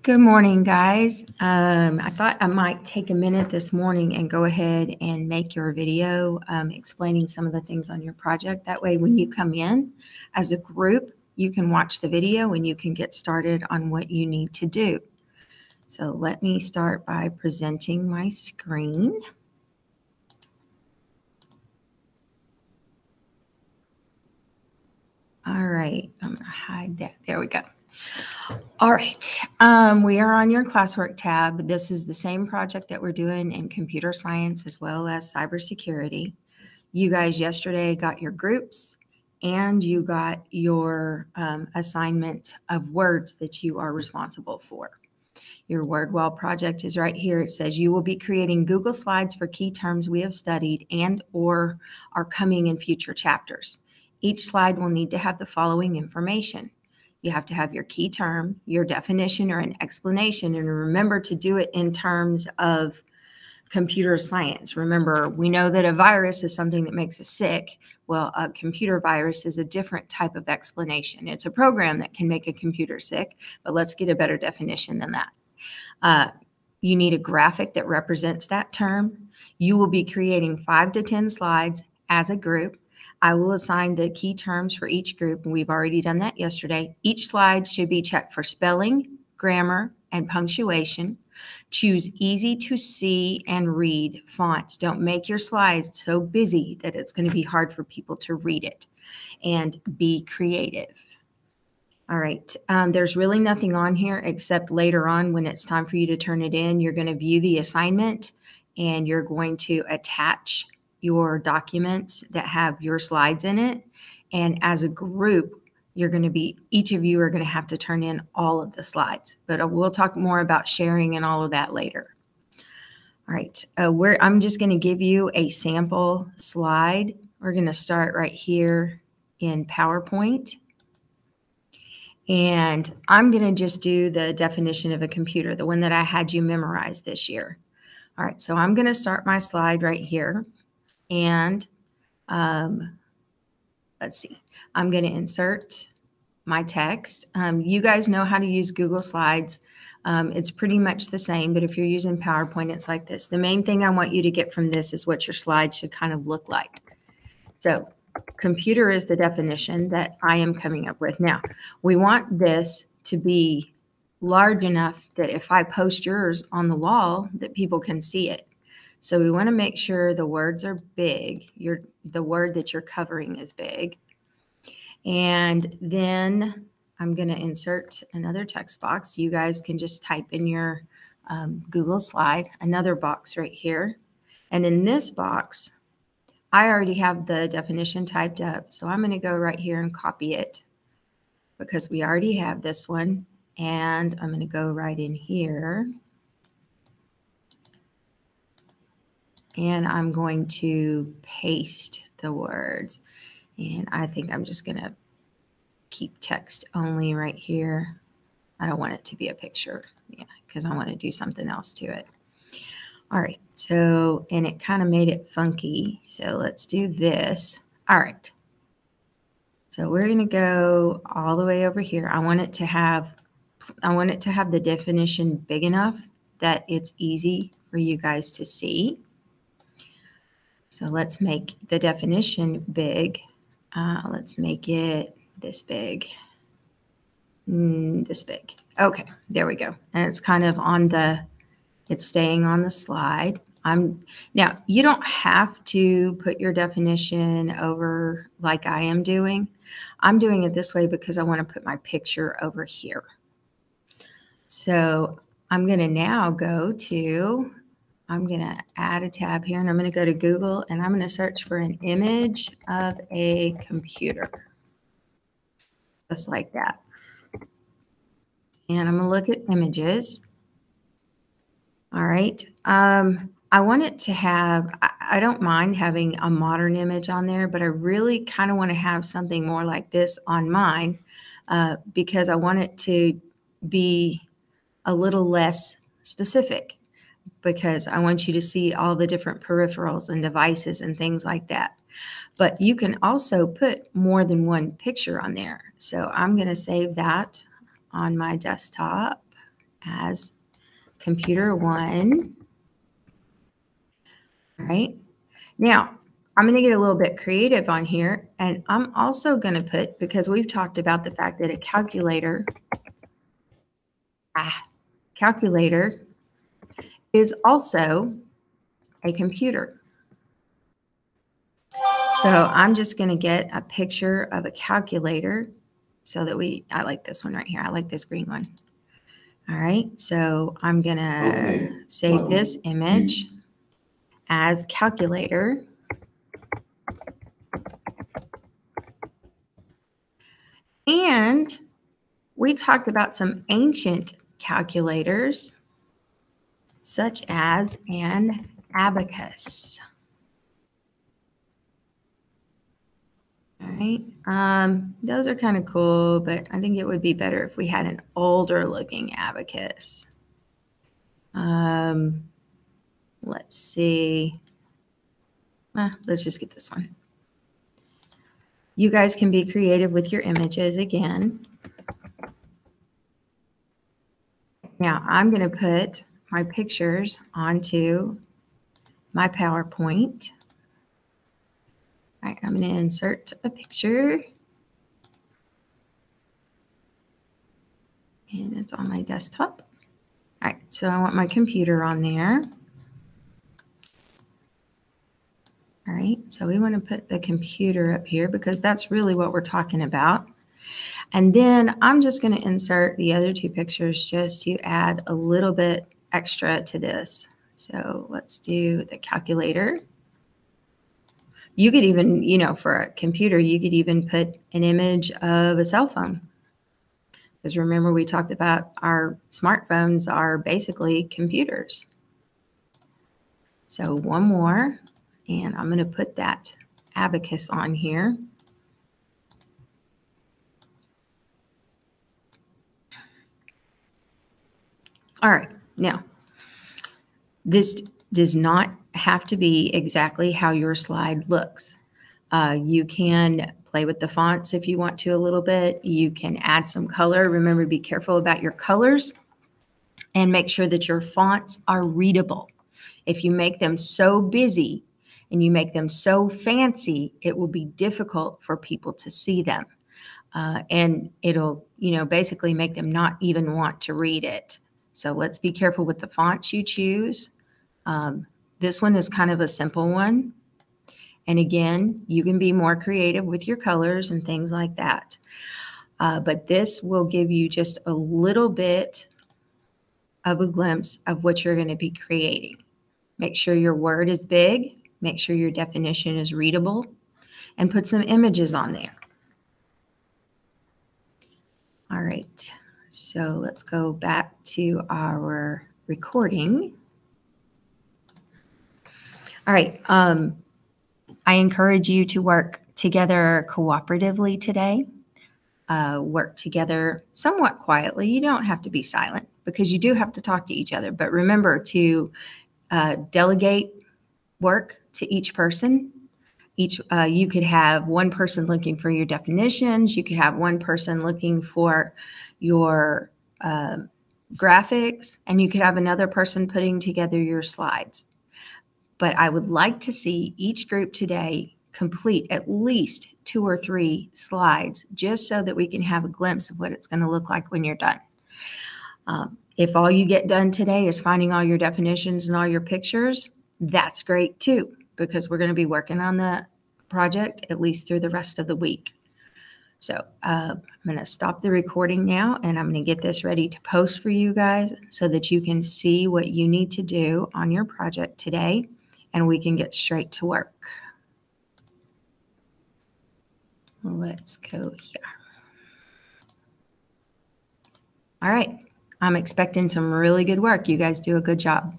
Good morning, guys. I thought I might take a minute this morning and go ahead and make your video explaining some of the things on your project. That way, when you come in as a group, you can watch the video and you can get started on what you need to do. So let me start by presenting my screen. All right, I'm going to hide that. There we go. All right, we are on your Classwork tab. This is the same project that we're doing in computer science as well as cybersecurity. You guys yesterday got your groups and you got your assignment of words that you are responsible for. Your word wall project is right here. It says you will be creating Google Slides for key terms we have studied and or are coming in future chapters. Each slide will need to have the following information. You have to have your key term, your definition or an explanation, and remember to do it in terms of computer science. Remember, we know that a virus is something that makes us sick. Well, a computer virus is a different type of explanation. It's a program that can make a computer sick, but let's get a better definition than that. You need a graphic that represents that term. You will be creating 5 to 10 slides as a group. I will assign the key terms for each group, and we've already done that yesterday. Each slide should be checked for spelling, grammar, and punctuation. Choose easy to see and read fonts. Don't make your slides so busy that it's going to be hard for people to read it. And be creative. All right, there's really nothing on here except later on when it's time for you to turn it in, you're going to view the assignment and you're going to attach your documents that have your slides in it. And as a group, you're going to be, each of you are going to have to turn in all of the slides, but we'll talk more about sharing and all of that later. All right, I'm just going to give you a sample slide. We're going to start right here in PowerPoint. And I'm going to just do the definition of a computer, the one that I had you memorize this year. All right, so I'm going to start my slide right here. And let's see, I'm going to insert my text. You guys know how to use Google Slides. It's pretty much the same, but if you're using PowerPoint, it's like this. The main thing I want you to get from this is what your slides should kind of look like. So computer is the definition that I am coming up with. Now, we want this to be large enough that if I post yours on the wall, that people can see it. So we want to make sure the words are big. The word that you're covering is big. And then I'm going to insert another text box. You guys can just type in your Google slide, another box right here. And in this box, I already have the definition typed up. So I'm going to go right here and copy it because we already have this one. And I'm going to go right in here. And I'm going to paste the words. And I think I'm just going to keep text only right here. I don't want it to be a picture, yeah, because I want to do something else to it. All right, so, and it kind of made it funky. So let's do this. All right. So we're going to go all the way over here. I want it to have the definition big enough that it's easy for you guys to see. So let's make the definition big. Let's make it this big. This big. Okay, there we go. And it's kind of on it's staying on the slide. Now, you don't have to put your definition over like I am doing. I'm doing it this way because I want to put my picture over here. So I'm going to now I'm going to add a tab here and I'm going to go to Google and I'm going to search for an image of a computer. Just like that. And I'm going to look at images. All right. I want it to have, I don't mind having a modern image on there, but I really kind of want to have something more like this on mine because I want it to be a little less specific. Because I want you to see all the different peripherals and devices and things like that. But you can also put more than one picture on there. So I'm going to save that on my desktop. as computer 1. All right. Now, I'm going to get a little bit creative on here, and I'm also going to put, because we've talked about the fact that a calculator is also a computer. So I'm just going to get a picture of a calculator so that I like this one right here. I like this green one. All right. So I'm going to save this image as calculator. And we talked about some ancient calculators, such as an abacus. All right, those are kind of cool, but I think it would be better if we had an older looking abacus. Let's see. Let's just get this one. You guys can be creative with your images again. Now I'm going to put my pictures onto my PowerPoint. All right, I'm going to insert a picture. And it's on my desktop. All right, so I want my computer on there. All right, so we want to put the computer up here because that's really what we're talking about. And then I'm just going to insert the other two pictures just to add a little bit extra to this. So let's do the calculator. You could even, you know, for a computer, you could even put an image of a cell phone. Because remember, we talked about our smartphones are basically computers. So one more, and I'm going to put that abacus on here. All right, now, this does not have to be exactly how your slide looks. You can play with the fonts if you want to a little bit. You can add some color. Remember, be careful about your colors and make sure that your fonts are readable. If you make them so busy and you make them so fancy, it will be difficult for people to see them. And it'll, you know, basically make them not even want to read it. So let's be careful with the fonts you choose. This one is kind of a simple one. And again, you can be more creative with your colors and things like that. But this will give you just a little bit of a glimpse of what you're going to be creating. Make sure your word is big. Make sure your definition is readable. And put some images on there. All right. So let's go back to our recording. All right. I encourage you to work together cooperatively today. Work together somewhat quietly. You don't have to be silent because you do have to talk to each other. But remember to delegate work to each person. You could have one person looking for your definitions. You could have one person looking for your graphics, and you could have another person putting together your slides. But I would like to see each group today complete at least 2 or 3 slides, just so that we can have a glimpse of what it's going to look like when you're done. If all you get done today is finding all your definitions and all your pictures, that's great too, because we're going to be working on the project at least through the rest of the week. So I'm going to stop the recording now, and I'm going to get this ready to post for you guys so that you can see what you need to do on your project today, and we can get straight to work. Let's go here. All right. I'm expecting some really good work. You guys do a good job.